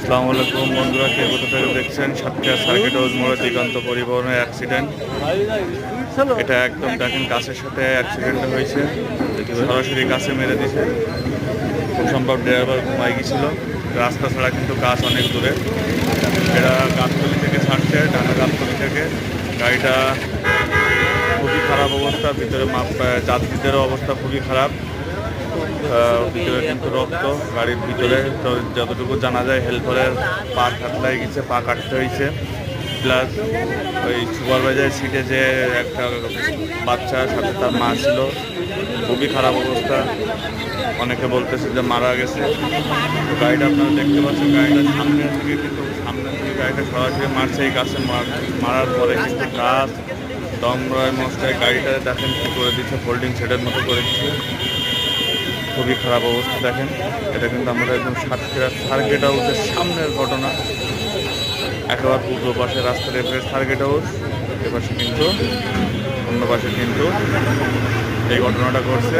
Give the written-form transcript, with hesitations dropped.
আসসালামু আলাইকুম বন্ধুরা, কে কোথা থেকে দেখছেন? সাতক্ষীরা সার্কিট হাউস মোড়ে দিগন্ত পরিবহনের অ্যাক্সিডেন্ট। এটা একদম দেখেন গাছের সাথে অ্যাক্সিডেন্ট হয়েছে, সরাসরি গাছে মেরে দিছে। খুব সম্ভব ড্রাইভার ঘুমাই গেছিল। রাস্তা ছাড়া কিন্তু গাছ অনেক দূরে। এরা গাছতলি থেকে ছাড়ছে, ডানা গাছতলি থেকে। গাড়িটা খুবই খারাপ অবস্থা, ভিতরে যাত্রীদেরও অবস্থা খুবই খারাপ। ভিতরে কিন্তু রক্ত গাড়ির ভিতরে। তো যতটুকু জানা যায় হেল্পারের পা কাটতে গেছে, পা কাটতে হয়েছে। প্লাস ওই সুপারভাইজার সিটে যে একটা বাচ্চার সাথে তার মা ছিল, খুবই খারাপ অবস্থা। অনেকে বলতেছে যে মারা গেছে। তো গাড়িটা আপনারা দেখতে পাচ্ছেন, গাড়িটার সামনে থেকে গাড়িটা সরাসরি মারছে। এই গাছে মারার পরে কিন্তু গাছ দমরায় মশলায় গাড়িটা দেখেন কী করে দিচ্ছে, ফোল্ডিং সেটের মতো করে দিচ্ছে। খুবই খারাপ অবস্থা দেখেন। এটা কিন্তু আমাদের একদম সাতক্ষীরা সার্কিট হাউসের সামনের ঘটনা। একেবারে পূর্ব পাশে রাস্তার এপাশে সার্কিট হাউস, এপাশে কিন্তু অন্য পাশে কিন্তু এই ঘটনাটা ঘটছে।